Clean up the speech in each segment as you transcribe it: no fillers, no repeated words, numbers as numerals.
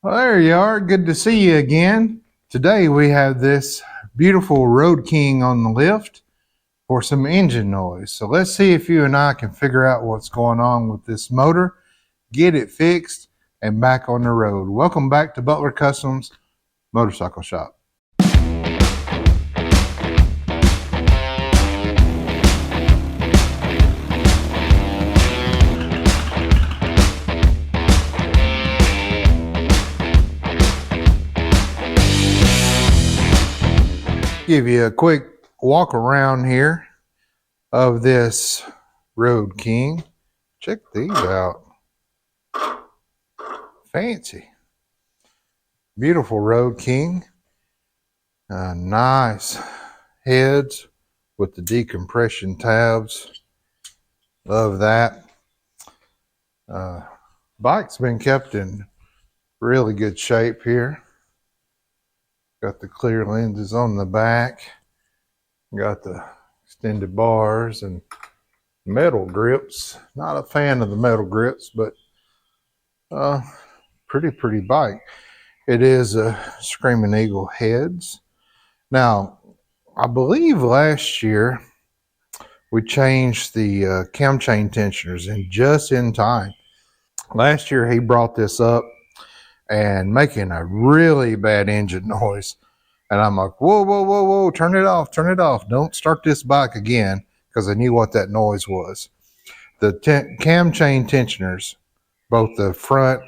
Well, there you are. Good to see you again. Today we have this beautiful Road King on the lift for some engine noise. So let's see if you and I can figure out what's going on with this motor, get it fixed, and back on the road. Welcome back to Butler Customs Motorcycle Shop. Give you a quick walk around here of this Road King. Check these out. Fancy. Beautiful Road King. Nice heads with the decompression tabs. Love that. Bike's been kept in really good shape here. Got the clear lenses on the back. Got the extended bars and metal grips. Not a fan of the metal grips, but pretty bike. It is a Screaming Eagle heads. Now, I believe last year we changed the cam chain tensioners and just in time. Last year he brought this up and making a really bad engine noise. And I'm like, whoa, turn it off. Don't start this bike again, because I knew what that noise was. The cam chain tensioners, both the front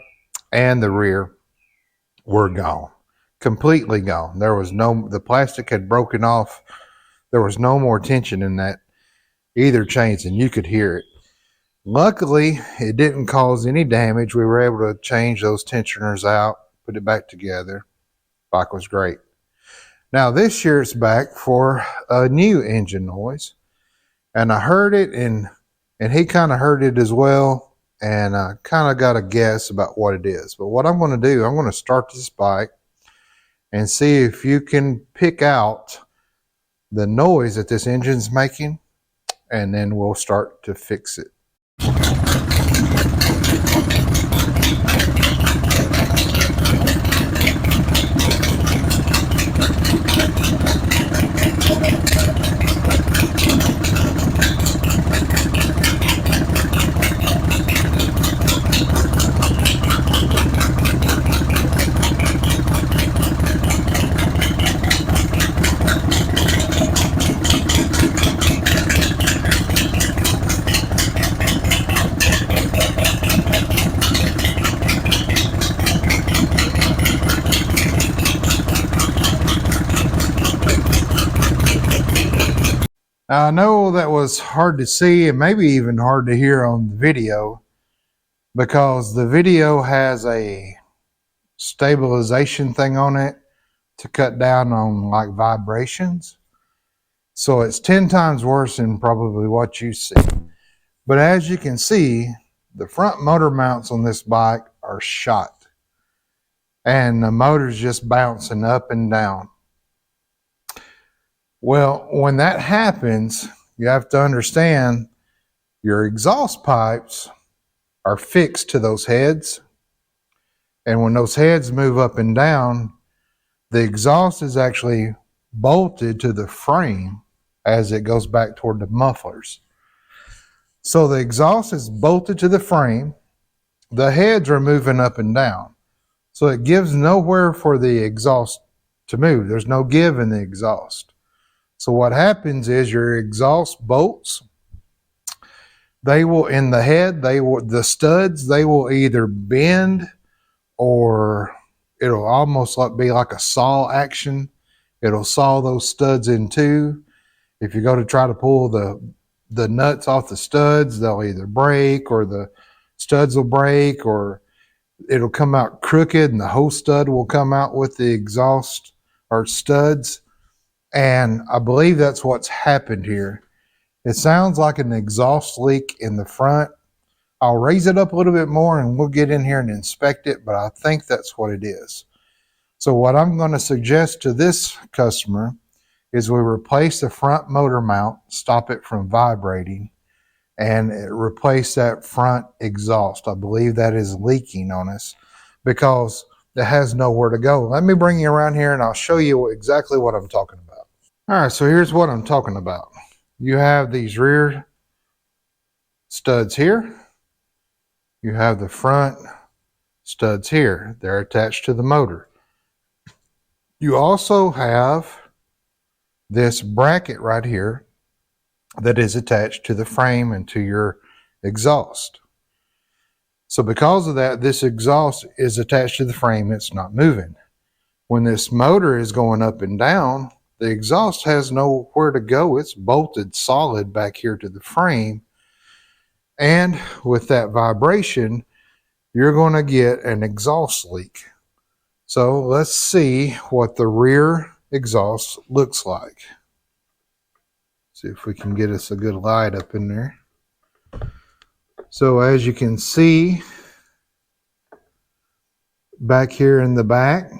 and the rear, were gone. Completely gone. The plastic had broken off. There was no more tension in that either chains, and you could hear it. Luckily, it didn't cause any damage. We were able to change those tensioners out, put it back together. Bike was great. Now this year it's back for a new engine noise, and I heard it, and he kind of heard it as well, and I kind of got a guess about what it is. But what I'm going to do, I'm going to start this bike and see if you can pick out the noise that this engine's making, and then we'll start to fix it. Now, I know that was hard to see and maybe even hard to hear on the video, because the video has a stabilization thing on it to cut down on like vibrations. So it's 10 times worse than probably what you see. But as you can see, the front motor mounts on this bike are shot, and the motor's just bouncing up and down. Well, when that happens, you have to understand your exhaust pipes are fixed to those heads. And when those heads move up and down, the exhaust is actually bolted to the frame as it goes back toward the mufflers. So the exhaust is bolted to the frame. The heads are moving up and down. So it gives nowhere for the exhaust to move. There's no give in the exhaust. So what happens is your exhaust bolts, they will, in the head, the studs, they will either bend, or it'll almost be like a saw action. It'll saw those studs in two. If you go to try to pull the nuts off the studs, they'll either break, or the studs will break, or it'll come out crooked and the whole stud will come out with the exhaust or studs. And I believe that's what's happened here. It sounds like an exhaust leak in the front. I'll raise it up a little bit more and we'll get in here and inspect it, but I think that's what it is. So what I'm going to suggest to this customer is we replace the front motor mount, stop it from vibrating, and replace that front exhaust. I believe that is leaking on us, because that has nowhere to go. Let me bring you around here and I'll show you exactly what I'm talking about. All right, so here's what I'm talking about. You have these rear studs here. You have the front studs here. They're attached to the motor. You also have this bracket right here that is attached to the frame and to your exhaust. So because of that, this exhaust is attached to the frame. It's not moving. When this motor is going up and down, the exhaust has nowhere to go. It's bolted solid back here to the frame. And with that vibration, you're going to get an exhaust leak. So let's see what the rear exhaust looks like. See if we can get us a good light up in there. So as you can see, back here in the back,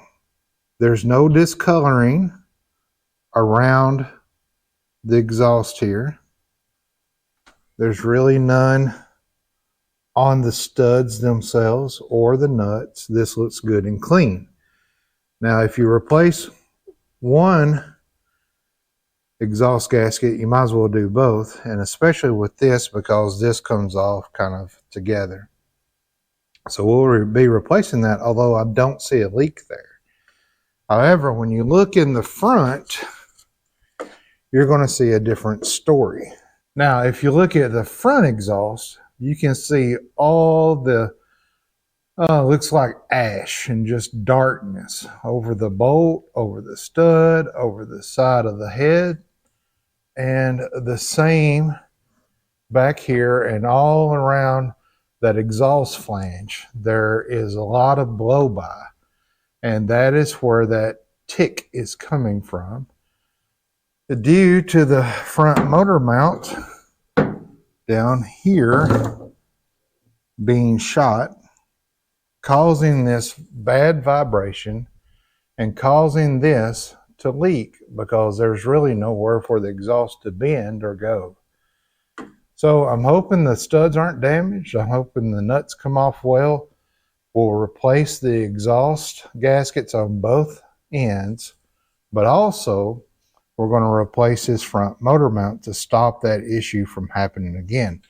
there's no discoloring around the exhaust here. There's really none on the studs themselves or the nuts. This looks good and clean. Now, if you replace one exhaust gasket, you might as well do both, and especially with this because this comes off kind of together. So we'll be replacing that, although I don't see a leak there. However, when you look in the front, you're going to see a different story. Now, if you look at the front exhaust, you can see all the looks like ash and just darkness over the bolt, over the stud, over the side of the head, and the same back here and all around that exhaust flange. There is a lot of blow by, and that is where that tick is coming from. Due to the front motor mount down here being shot, causing this bad vibration and causing this to leak because there's really nowhere for the exhaust to bend or go. So I'm hoping the studs aren't damaged. I'm hoping the nuts come off well. We'll replace the exhaust gaskets on both ends, but also we're going to replace this front motor mount to stop that issue from happening again.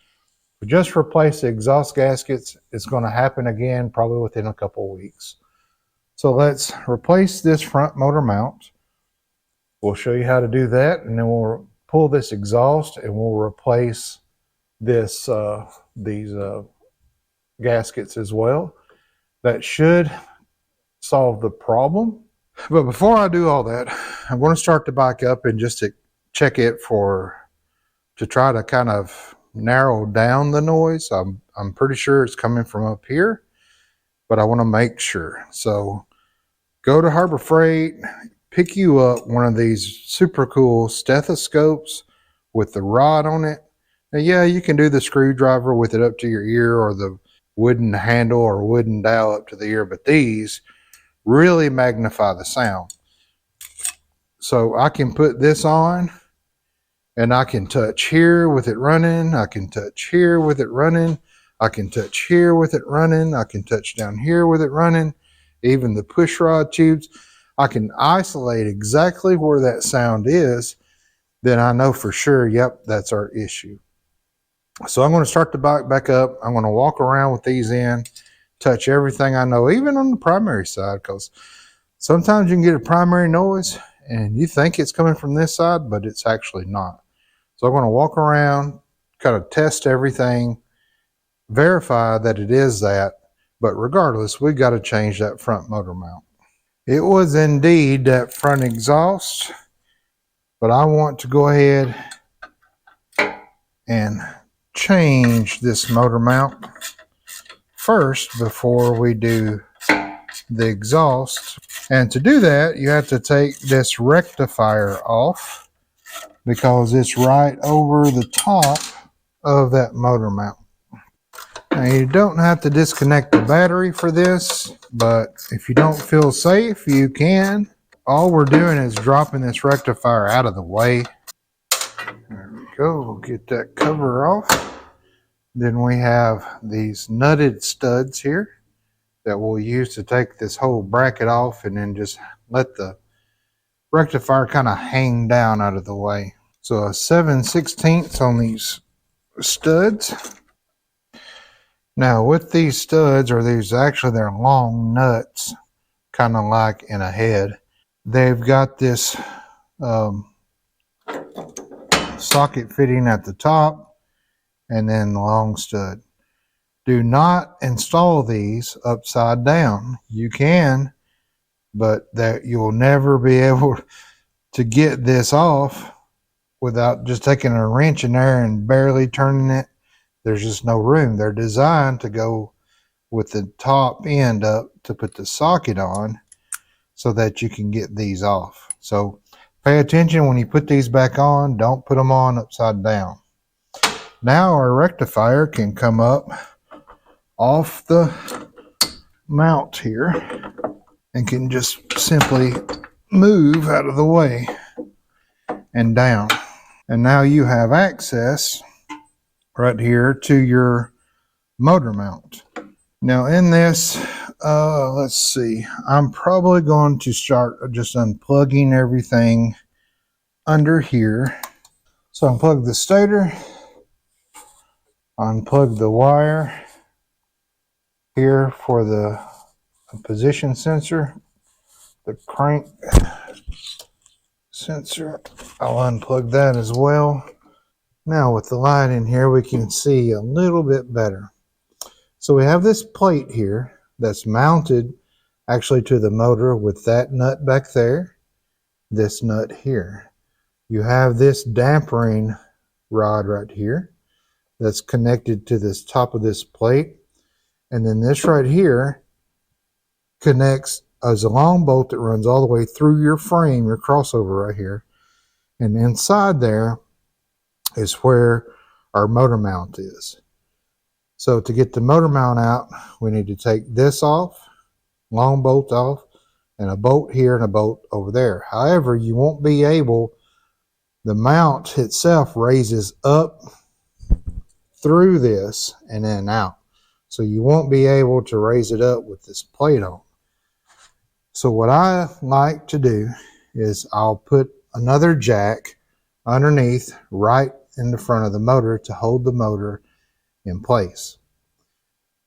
We just replace the exhaust gaskets. It's going to happen again probably within a couple of weeks. So let's replace this front motor mount. We'll show you how to do that, and then we'll pull this exhaust and we'll replace this these gaskets as well. That should solve the problem. But before I do all that, I'm going to start the bike up and just to check it to try to kind of narrow down the noise. I'm pretty sure it's coming from up here, but I want to make sure. So go to Harbor Freight, pick you up one of these super cool stethoscopes with the rod on it. Now, yeah, you can do the screwdriver with it up to your ear or the wooden handle or wooden dowel up to the ear, but these really magnify the sound. So I can put this on and I can touch here with it running. I can touch here with it running. I can touch here with it running. I can touch down here with it running. Even the push rod tubes. I can isolate exactly where that sound is. Then I know for sure, yep, that's our issue. So I'm going to start the bike back up. I'm going to walk around with these in, touch everything I know, even on the primary side, because sometimes you can get a primary noise and you think it's coming from this side, but it's actually not. So I'm going to walk around, kind of test everything, verify that it is that, but regardless, we've got to change that front motor mount. It was indeed that front exhaust, but I want to go ahead and change this motor mount first before we do the exhaust. And to do that, you have to take this rectifier off because it's right over the top of that motor mount. Now, you don't have to disconnect the battery for this, but if you don't feel safe, you can. All we're doing is dropping this rectifier out of the way. There we go. We'll get that cover off. Then we have these nutted studs here that we'll use to take this whole bracket off and then just let the rectifier kind of hang down out of the way. So a 7/16 on these studs. Now with these studs, or these actually they're long nuts, kind of like in a head, they've got this socket fitting at the top and then the long stud. Do not install these upside down. You can, but that you'll never be able to get this off without just taking a wrench in there and barely turning it. There's just no room. They're designed to go with the top end up to put the socket on so that you can get these off. So pay attention when you put these back on. Don't put them on upside down. Now our rectifier can come up off the mount here and can just simply move out of the way and down. And now you have access right here to your motor mount. Now in this, let's see, I'm probably going to start just unplugging everything under here. So unplug the stator, unplug the wire here for the position sensor, the crank sensor. I'll unplug that as well. Now with the light in here, we can see a little bit better. So we have this plate here that's mounted actually to the motor with that nut back there, this nut here. You have this dampering rod right here that's connected to this top of this plate. And then this right here connects as a long bolt that runs all the way through your frame, your crossover right here. And inside there is where our motor mount is. So to get the motor mount out, we need to take this off, long bolt off, and a bolt here and a bolt over there. However, you won't be able, the mount itself raises up through this and then out. So you won't be able to raise it up with this plate on. So what I like to do is I'll put another jack underneath right in the front of the motor to hold the motor in place.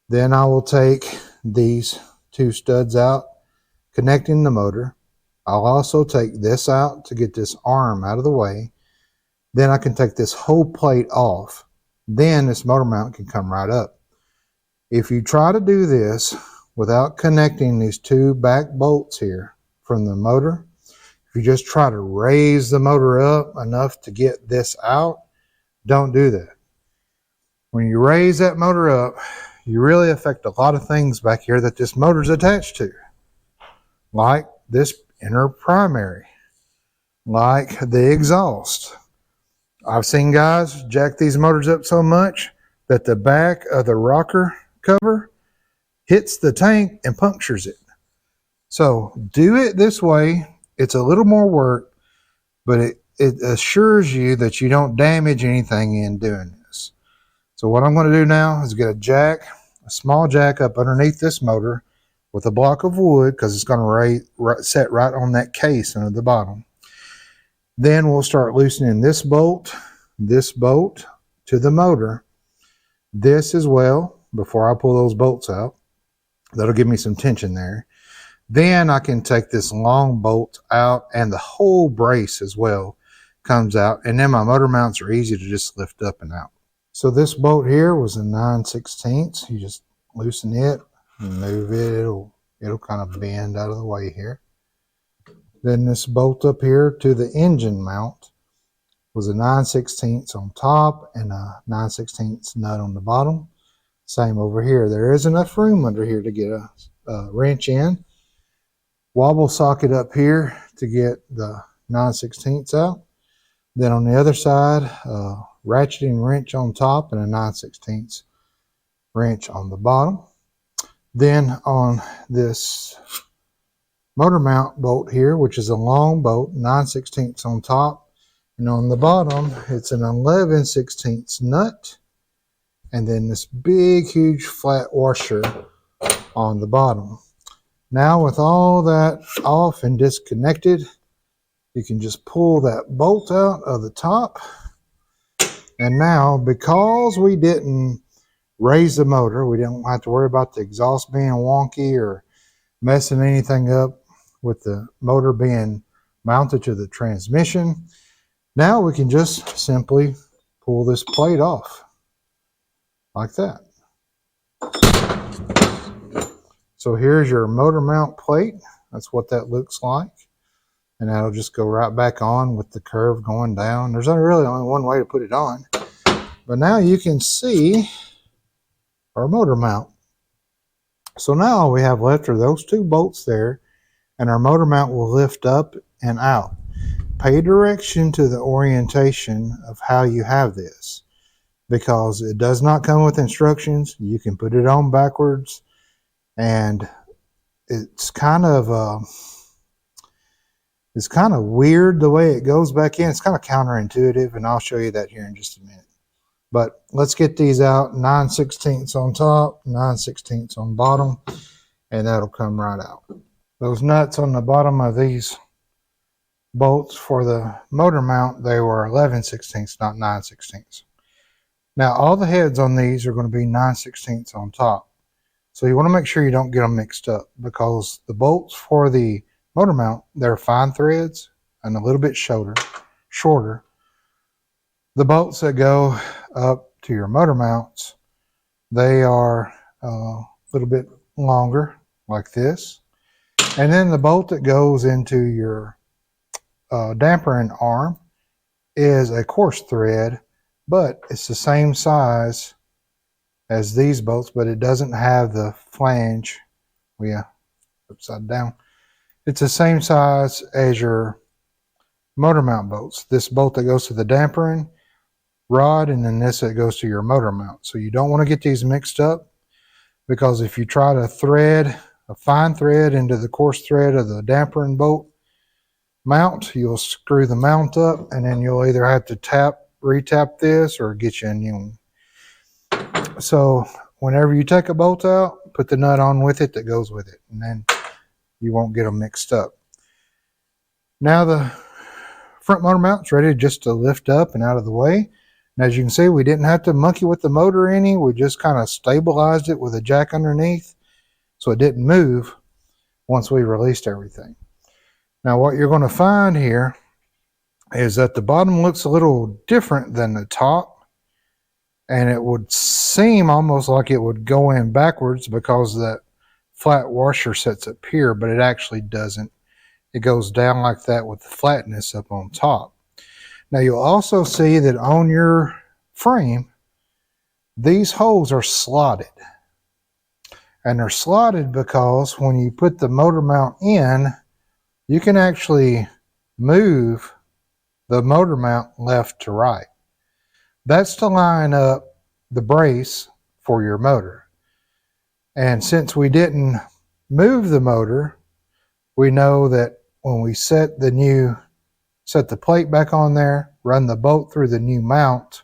Then I will take these two studs out, connecting the motor. I'll also take this out to get this arm out of the way. Then I can take this whole plate off. Then this motor mount can come right up. If you try to do this without connecting these two back bolts here from the motor, if you just try to raise the motor up enough to get this out, don't do that. When you raise that motor up, you really affect a lot of things back here that this motor's attached to, like this inner primary, like the exhaust. I've seen guys jack these motors up so much that the back of the rocker cover hits the tank and punctures it. So do it this way. It's a little more work, but it assures you that you don't damage anything in doing this. So what I'm going to do now is get a jack, a small jack up underneath this motor with a block of wood, because it's going to set right on that case under the bottom. Then we'll start loosening this bolt to the motor, this as well, before I pull those bolts out. That'll give me some tension there. Then I can take this long bolt out, and the whole brace as well comes out, and then my motor mounts are easy to just lift up and out. So this bolt here was a 9/16. You just loosen it and move it. It'll kind of bend out of the way here. Then this bolt up here to the engine mount was a 9/16 on top and a 9/16 nut on the bottom. Same over here. There is enough room under here to get a wrench in. Wobble socket up here to get the 9/16 out. Then on the other side, ratcheting wrench on top and a 9/16 wrench on the bottom. Then on this motor mount bolt here, which is a long bolt, 9/16 on top, and on the bottom it's an 11/16 nut, and then this big huge flat washer on the bottom. Now with all that off and disconnected, you can just pull that bolt out of the top. And now, because we didn't raise the motor, we don't have to worry about the exhaust being wonky or messing anything up with the motor being mounted to the transmission. Now we can just simply pull this plate off like that. So here's your motor mount plate. That's what that looks like. And that'll just go right back on with the curve going down. There's really only one way to put it on. But now you can see our motor mount. So now all we have left are those two bolts there, and our motor mount will lift up and out. Pay direction to the orientation of how you have this, because it does not come with instructions. You can put it on backwards, and it's kind of weird the way it goes back in. It's kind of counterintuitive, and I'll show you that here in just a minute. But let's get these out. 9/16 on top, 9/16 on bottom, and that'll come right out. Those nuts on the bottom of these bolts for the motor mount, they were 11/16, not 9/16. Now all the heads on these are going to be 9/16 on top. So you want to make sure you don't get them mixed up, because the bolts for the motor mount, they're fine threads and a little bit shorter. The bolts that go up to your motor mounts, they are a little bit longer, like this. And then the bolt that goes into your dampering arm is a coarse thread, but it's the same size as these bolts, but it doesn't have the flange. Yeah, upside down. It's the same size as your motor mount bolts. This bolt that goes to the dampering rod, and then this that goes to your motor mount. So you don't want to get these mixed up, because if you try to thread a fine thread into the coarse thread of the dampering bolt mount, you'll screw the mount up, and then you'll either have to retap this or get you a new one. So whenever you take a bolt out, put the nut on with it that goes with it, and then you won't get them mixed up. Now the front motor mount's ready just to lift up and out of the way. And as you can see, we didn't have to monkey with the motor any. We just kind of stabilized it with a jack underneath so it didn't move once we released everything. Now what you're going to find here is that the bottom looks a little different than the top, and it would seem almost like it would go in backwards because that flat washer sits up here, but it actually doesn't. It goes down like that with the flatness up on top. Now you'll also see that on your frame, these holes are slotted. And they're slotted because when you put the motor mount in, you can actually move the motor mount left to right. That's to line up the brace for your motor. And since we didn't move the motor, we know that when we set the plate back on there, run the bolt through the new mount,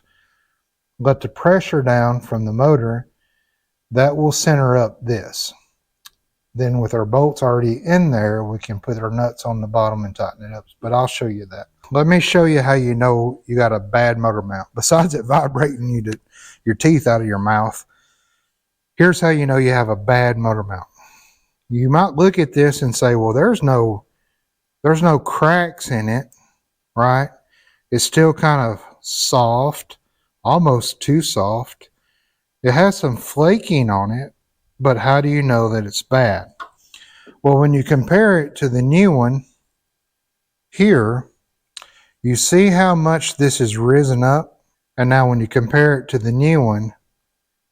let the pressure down from the motor, that will center up this. Then with our bolts already in there, we can put our nuts on the bottom and tighten it up. But I'll show you that. Let me show you how you know you got a bad motor mount. Besides it vibrating your teeth out of your mouth, here's how you know you have a bad motor mount. You might look at this and say, well, there's no cracks in it, right? It's still kind of soft, almost too soft. It has some flaking on it, but how do you know that it's bad? Well, when you compare it to the new one here, you see how much this has risen up. And now when you compare it to the new one,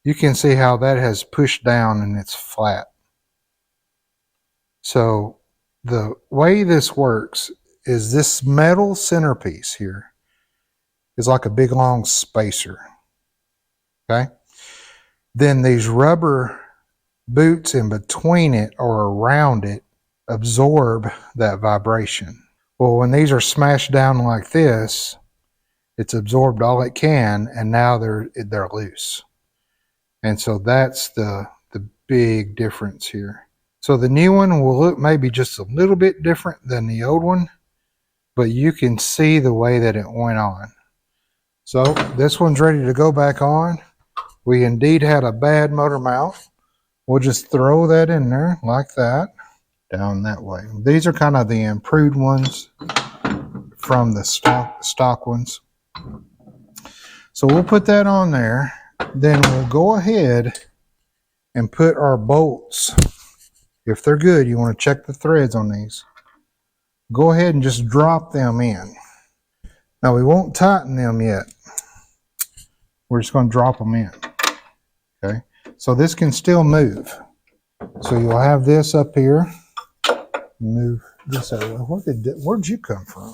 you can see how that has pushed down and it's flat. So the way this works is this metal centerpiece here is like a big long spacer. Okay? Then these rubber boots in between it or around it absorb that vibration. Well, when these are smashed down like this, it's absorbed all it can, and now they're loose. And so that's the big difference here. So the new one will look maybe just a little bit different than the old one, but you can see the way that it went on. So this one's ready to go back on. We indeed had a bad motor mount. We'll just throw that in there like that, down that way. These are kind of the improved ones from the stock ones. So we'll put that on there. Then we'll go ahead and put our bolts. If they're good, you want to check the threads on these. Go ahead and just drop them in. Now we won't tighten them yet. We're just going to drop them in. Okay, so this can still move. So you'll have this up here. Move this out of the way. Where'd you come from?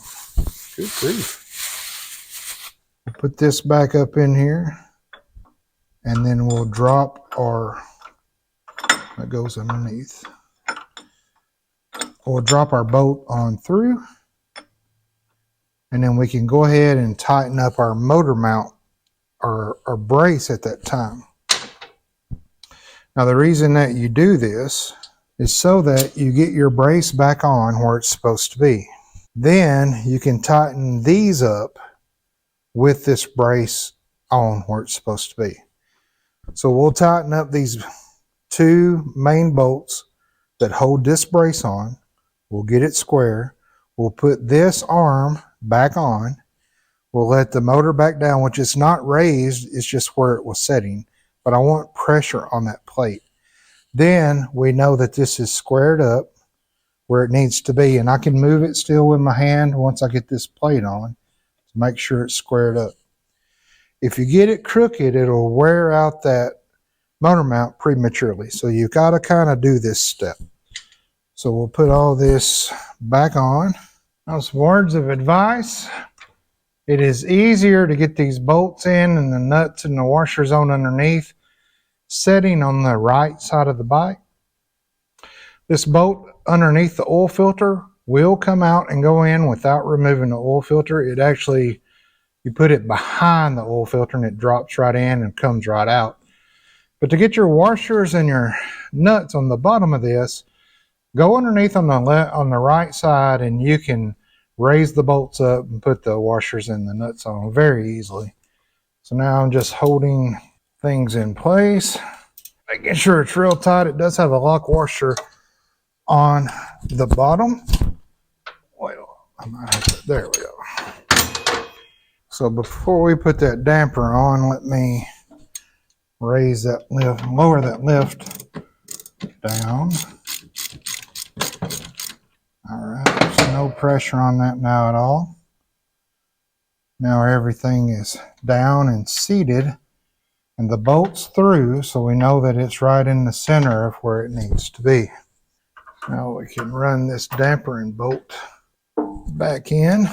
Good grief. We'll put this back up in here, and then we'll drop our, that goes underneath. We'll drop our bolt on through, and then we can go ahead and tighten up our motor mount or brace at that time. Now the reason that you do this is so that you get your brace back on where it's supposed to be. Then you can tighten these up with this brace on where it's supposed to be. So we'll tighten up these two main bolts that hold this brace on. We'll get it square. We'll put this arm back on. We'll let the motor back down, which is not raised, it's just where it was setting. But I want pressure on that plate. Then we know that this is squared up where it needs to be, and I can move it still with my hand once I get this plate on to make sure it's squared up. If you get it crooked, it'll wear out that motor mount prematurely. So you got to kind of do this step. So we'll put all this back on. Now some words of advice. It is easier to get these bolts in and the nuts and the washers on underneath setting on the right side of the bike. This bolt underneath the oil filter will come out and go in without removing the oil filter. It actually, you put it behind the oil filter and it drops right in and comes right out. But to get your washers and your nuts on the bottom of this, go underneath on the right side, and you can raise the bolts up and put the washers and the nuts on very easily. So now I'm just holding things in place, making sure it's real tight. It does have a lock washer on the bottom. Well, I might have to, there we go. So before we put that damper on, let me raise that lift, lower that lift down. All right, there's no pressure on that now at all. Now everything is down and seated, and the bolt's through, so we know that it's right in the center of where it needs to be. Now we can run this damper and bolt back in.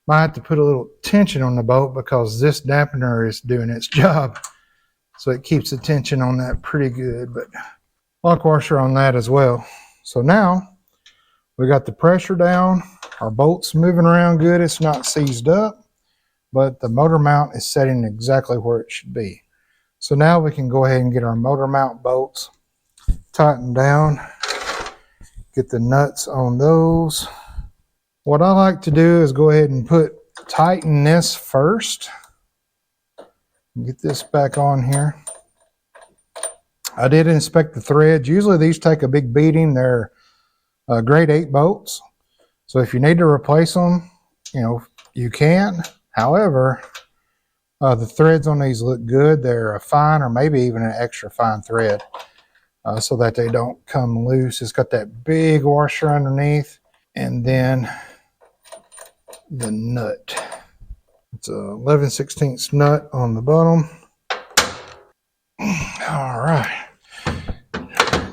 Might have to put a little tension on the bolt because this dampener is doing its job. So it keeps the tension on that pretty good, but lock washer on that as well. So now we got the pressure down, our bolt's moving around good, it's not seized up, but the motor mount is setting exactly where it should be. So now we can go ahead and get our motor mount bolts tightened down, get the nuts on those. What I like to do is go ahead and tighten this first. Get this back on here. I did inspect the threads. Usually these take a big beating. They're grade 8 bolts. So if you need to replace them, you can. However, the threads on these look good. They're a fine or maybe even an extra fine thread so that they don't come loose. It's got that big washer underneath, and then the nut. It's a 11/16 nut on the bottom. All right.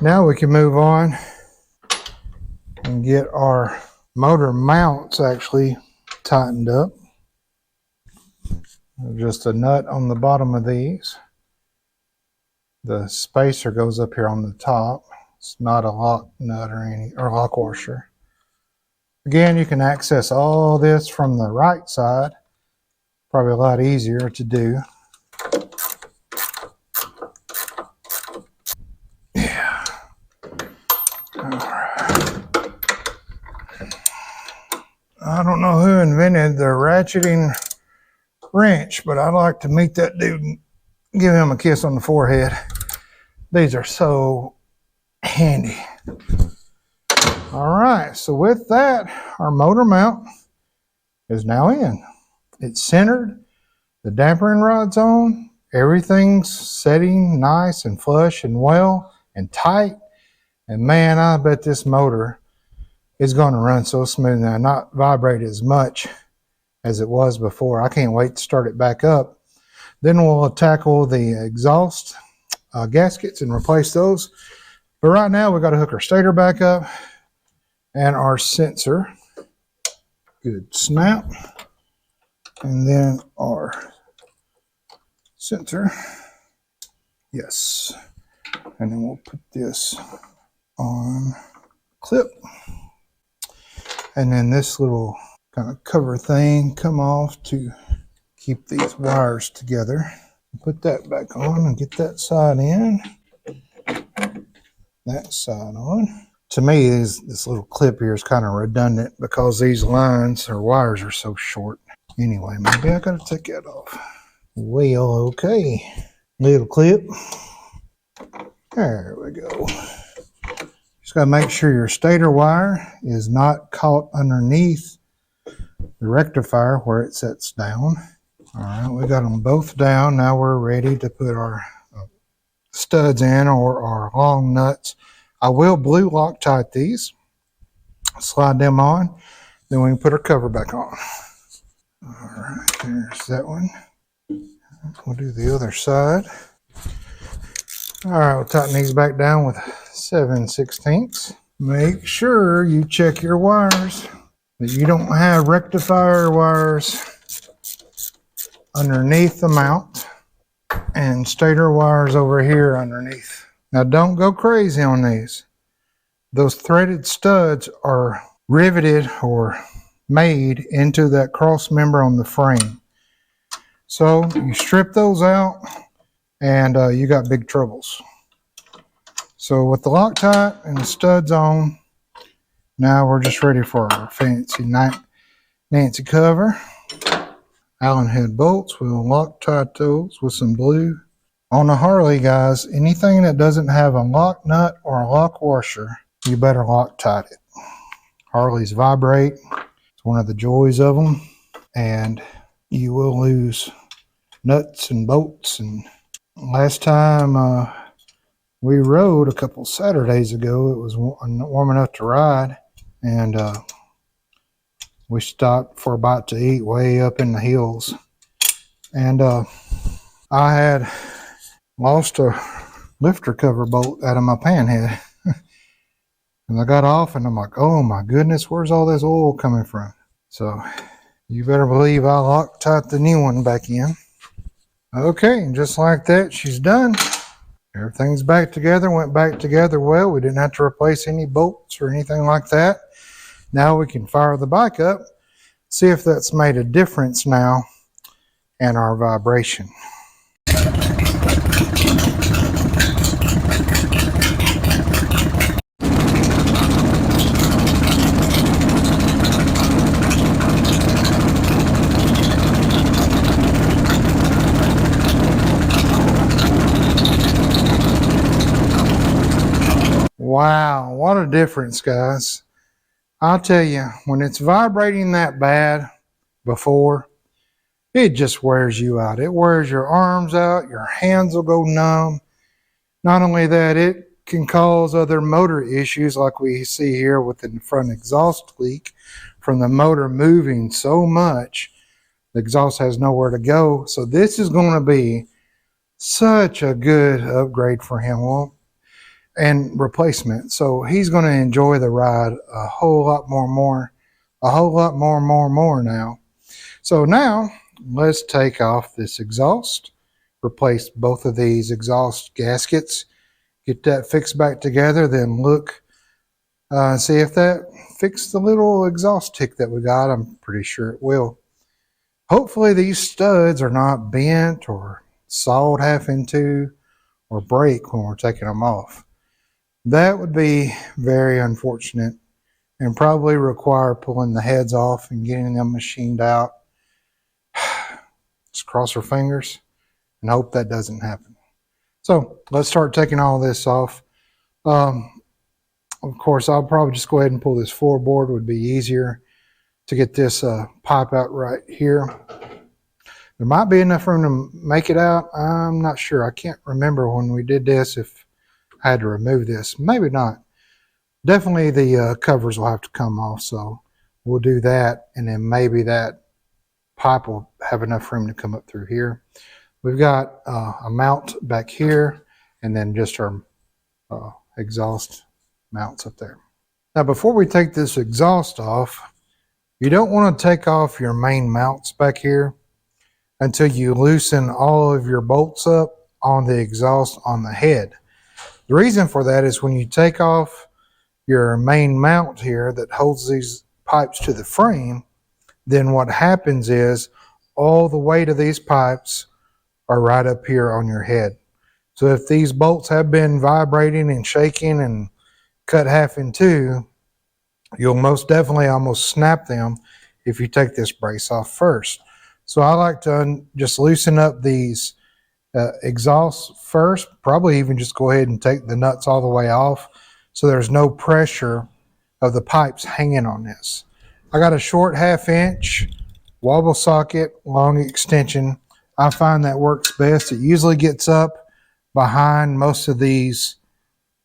Now we can move on and get our motor mounts actually tightened up. Just a nut on the bottom of these. The spacer goes up here on the top. It's not a lock nut or lock washer. Again, you can access all this from the right side. Probably a lot easier to do. I don't know who invented the ratcheting wrench, but I'd like to meet that dude and give him a kiss on the forehead. These are so handy. All right, so with that, our motor mount is now in. It's centered, the dampering rod's on, everything's setting nice and flush and well and tight. And man, I bet this motor is going to run so smooth now, not vibrate as much as it was before. I can't wait to start it back up. Then we'll tackle the exhaust gaskets and replace those. But right now, we've got to hook our stator back up and our sensor. Good snap. And then our sensor. Yes. And then we'll put this on clip. And then this little kind of cover thing come off to keep these wires together. Put that back on and get that side in. That side on. To me, this little clip here is kind of redundant because these lines or wires are so short. Anyway, maybe I gotta take that off. Well, okay. Little clip. There we go. Just gotta make sure your stator wire is not caught underneath the rectifier where it sets down. All right, we got them both down. Now we're ready to put our studs in, or our long nuts. I will blue Loctite these. Slide them on. Then we can put our cover back on. All right, there's that one. We'll do the other side. All right, we'll tighten these back down with 7/16. Make sure you check your wires, that you don't have rectifier wires underneath the mount and stator wires over here underneath. Now don't go crazy on these. Those threaded studs are riveted or made into that cross member on the frame. So you strip those out and you got big troubles. So with the Loctite and the studs on, now we're just ready for our fancy Nancy cover. Allen head bolts, we'll Loctite those with some blue. On a Harley, guys, anything that doesn't have a lock nut or a lock washer, you better Loctite it. Harleys vibrate. It's one of the joys of them. And you will lose nuts and bolts. And last time we rode a couple Saturdays ago, it was warm enough to ride. And we stopped for a bite to eat way up in the hills. And I had lost a lifter cover bolt out of my pan head. And I got off and I'm like, oh my goodness, where's all this oil coming from? So you better believe I Loctite the new one back in. Okay, and just like that, she's done. Everything's back together, went back together well. We didn't have to replace any bolts or anything like that. Now we can fire the bike up, see if that's made a difference now in our vibration. Wow, what a difference, guys. I'll tell you, when it's vibrating that bad before, it just wears you out. It wears your arms out, your hands will go numb. Not only that, it can cause other motor issues like we see here with the front exhaust leak from the motor moving so much. The exhaust has nowhere to go. So this is going to be such a good upgrade for him. Well, and replacement. So he's going to enjoy the ride a whole lot more now. So now let's take off this exhaust, replace both of these exhaust gaskets, get that fixed back together, then look, see if that fixed the little exhaust tick that we got. I'm pretty sure it will. Hopefully these studs are not bent or sawed half in two or break when we're taking them off. That would be very unfortunate and probably require pulling the heads off and getting them machined out. Just cross our fingers and hope that doesn't happen. So let's start taking all this off. Of course, I'll probably just go ahead and pull this floorboard. Would be easier to get this pipe out right here. There might be enough room to make it out. I'm not sure. I can't remember when we did this if I had to remove this. Maybe not. Definitely the covers will have to come off, so we'll do that, and then maybe that pipe will have enough room to come up through here. We've got a mount back here, and then just our exhaust mounts up there. Now, before we take this exhaust off, you don't want to take off your main mounts back here until you loosen all of your bolts up on the exhaust on the head. The reason for that is when you take off your main mount here that holds these pipes to the frame, then what happens is all the weight of these pipes are right up here on your head. So if these bolts have been vibrating and shaking and cut half in two, you'll most definitely almost snap them if you take this brace off first. So I like to just loosen up these exhausts first, probably even just go ahead and take the nuts all the way off so there's no pressure of the pipes hanging on this. I got a short 1/2 inch wobble socket, long extension. I find that works best. It usually gets up behind most of these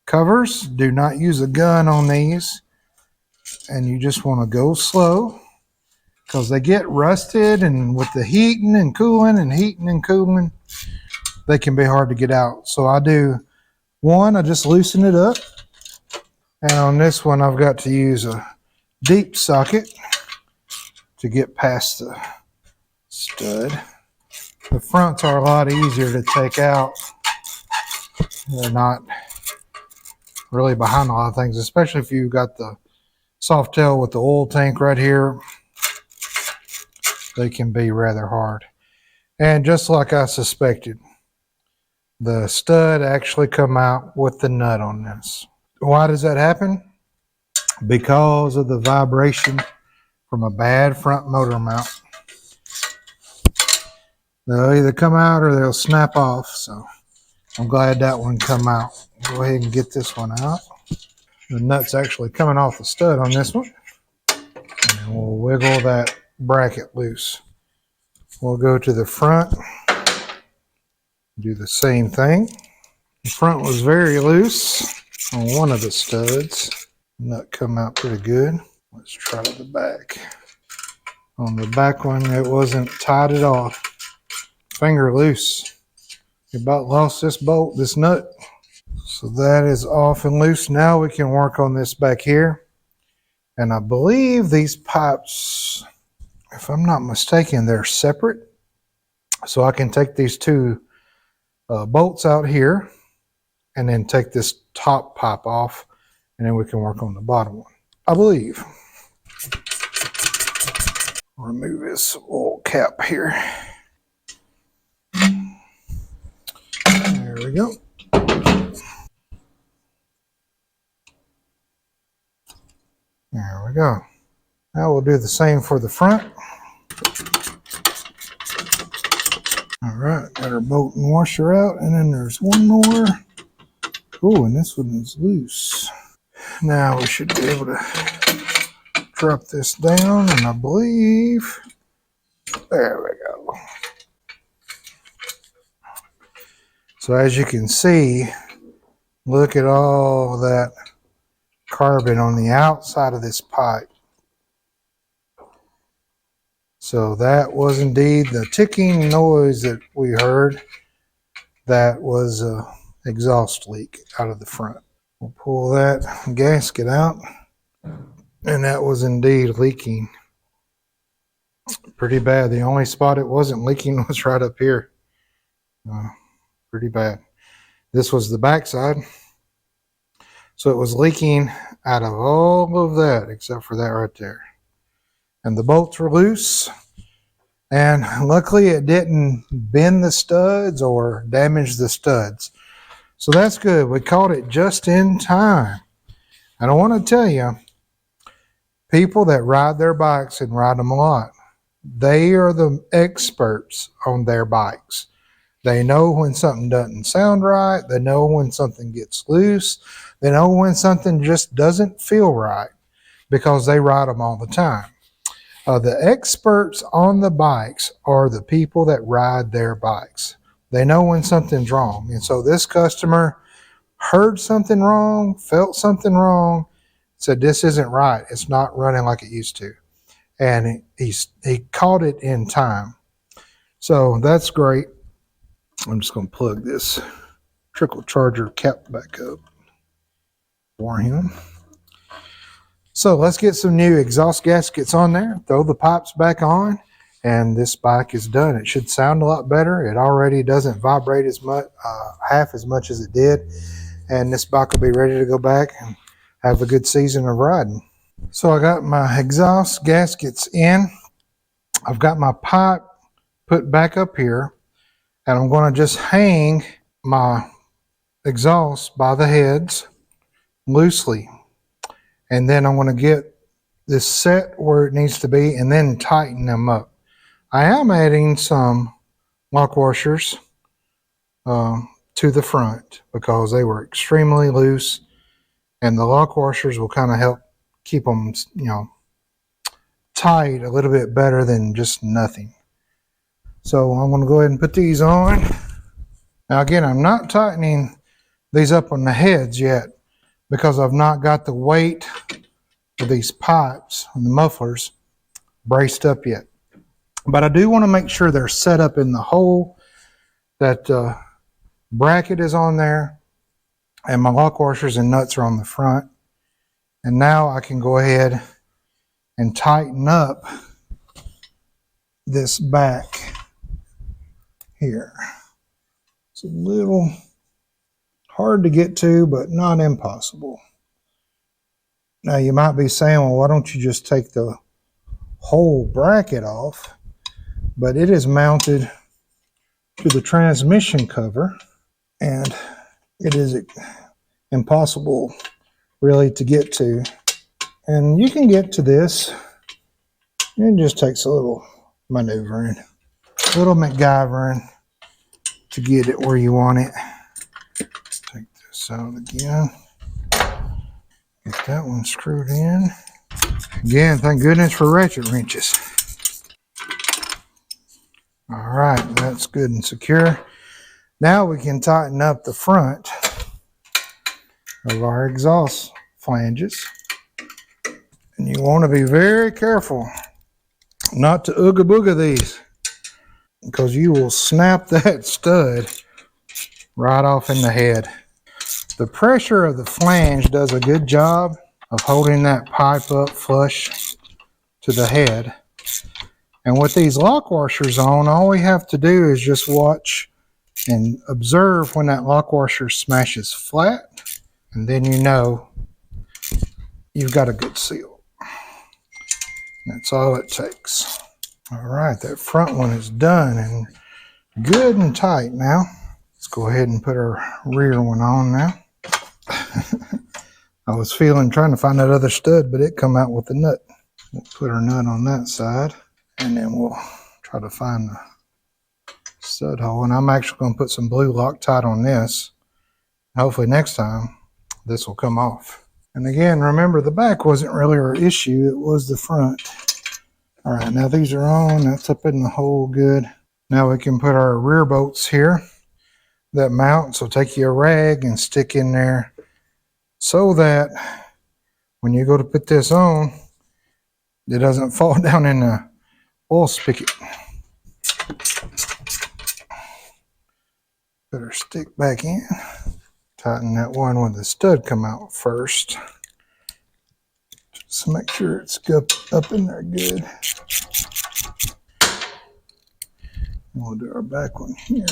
covers. Do not use a gun on these, and you just want to go slow because they get rusted, and with the heating and cooling, they can be hard to get out. So I do one, I just loosen it up, and on this one I've got to use a deep socket to get past the stud. The fronts are a lot easier to take out. They're not really behind a lot of things, especially if you've got the soft tail with the oil tank right here. They can be rather hard. And just like I suspected, the stud actually come out with the nut on this. Why does that happen? Because of the vibration from a bad front motor mount. They'll either come out or they'll snap off. So I'm glad that one come out. Go ahead and get this one out. The nut's actually coming off the stud on this one. And we'll wiggle that bracket loose. We'll go to the front. Do the same thing. The front was very loose on one of the studs. Nut come out pretty good. Let's try the back. On the back one, it wasn't tight at all. Finger loose. You about lost this bolt, this nut. So that is off and loose. Now we can work on this back here. And I believe these pipes, if I'm not mistaken, they're separate. So I can take these two bolts out here and then take this top pipe off, and then we can work on the bottom one, I believe. Remove this oil cap here. There we go. There we go. Now we'll do the same for the front. All right, got our bolt and washer out, and then there's one more. Oh, and this one is loose. Now we should be able to drop this down, and I believe, there we go. So as you can see, look at all that carbon on the outside of this pipe. So that was indeed the ticking noise that we heard. That was an exhaust leak out of the front. We'll pull that gasket out, and that was indeed leaking pretty bad. The only spot it wasn't leaking was right up here. Pretty bad. This was the back side. So it was leaking out of all of that except for that right there. And the bolts were loose. And luckily it didn't bend the studs or damage the studs. So that's good. We caught it just in time. And I want to tell you, People that ride their bikes and ride them a lot, they are the experts on their bikes. They know when something doesn't sound right. They know when something gets loose. They know when something just doesn't feel right because they ride them all the time. The experts on the bikes are the people that ride their bikes. They know when something's wrong. And so this customer heard something wrong, felt something wrong, said this isn't right. It's not running like it used to. And he caught it in time. So that's great. I'm just going to plug this trickle charger cap back up for him. So let's get some new exhaust gaskets on there, throw the pipes back on, and this bike is done. It should sound a lot better. It already doesn't vibrate as much, half as much as it did. And this bike will be ready to go back and have a good season of riding. So I got my exhaust gaskets in. I've got my pipe put back up here, and I'm going to just hang my exhaust by the heads loosely. And then I'm going to get this set where it needs to be and then tighten them up. I am adding some lock washers to the front because they were extremely loose, and the lock washers will kind of help keep them, tight a little bit better than just nothing. So I'm going to go ahead and put these on. Now again, I'm not tightening these up on the heads yet because I've not got the weight of these pipes and the mufflers braced up yet. But I do want to make sure they're set up in the hole, that bracket is on there, and my lock washers and nuts are on the front. And now I can go ahead and tighten up this back here. It's a little hard to get to, but not impossible. Now you might be saying, well, why don't you just take the whole bracket off? But it is mounted to the transmission cover, and it is impossible really to get to. And you can get to this. It just takes a little maneuvering, a little MacGyvering to get it where you want it. Take this out again. Get that one screwed in. Again, thank goodness for ratchet wrenches. All right, that's good and secure. Now we can tighten up the front of our exhaust flanges. And you want to be very careful not to ooga booga these, because you will snap that stud right off in the head. The pressure of the flange does a good job of holding that pipe up flush to the head. And with these lock washers on, all we have to do is just watch and observe when that lock washer smashes flat, and then you know you've got a good seal. That's all it takes. All right, that front one is done and good and tight now. Let's go ahead and put our rear one on now. I was trying to find that other stud, but it come out with the nut. We'll put our nut on that side, and then we'll try to find the stud hole. And I'm actually going to put some blue Loctite on this. Hopefully next time this will come off. And again, remember, the back wasn't really our issue, it was the front. All right, now these are on, that's up in the hole good. Now we can put our rear bolts here that mount. So take your rag and stick in there so that when you go to put this on, it doesn't fall down in the oil spigot. Put our stick back in. Tighten that one with the stud come out first. Just make sure it's up in there good. And we'll do our back one here.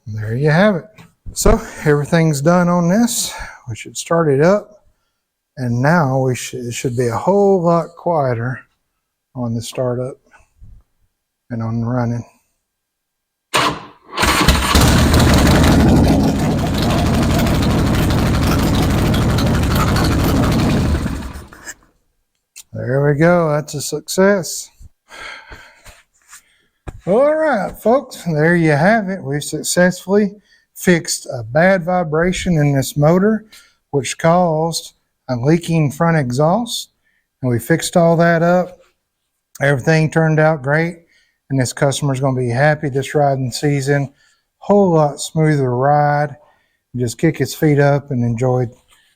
There you have it. So everything's done on this. We should start it up. And now it should be a whole lot quieter on the startup and on the running. There we go. That's a success. All right, folks, there you have it. We've successfully fixed a bad vibration in this motor, which caused a leaking front exhaust. And we fixed all that up. Everything turned out great. And this customer's going to be happy this riding season. Whole lot smoother ride. Just kick his feet up and enjoy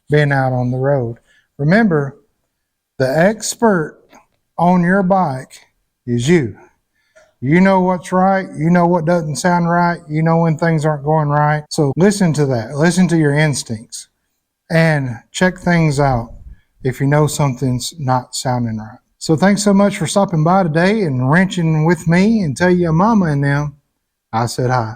being out on the road. Remember, the expert on your bike is you. You know what's right. You know what doesn't sound right. You know when things aren't going right. So listen to that. Listen to your instincts and check things out if you know something's not sounding right. So thanks so much for stopping by today and wrenching with me, and tell your mama and them I said hi.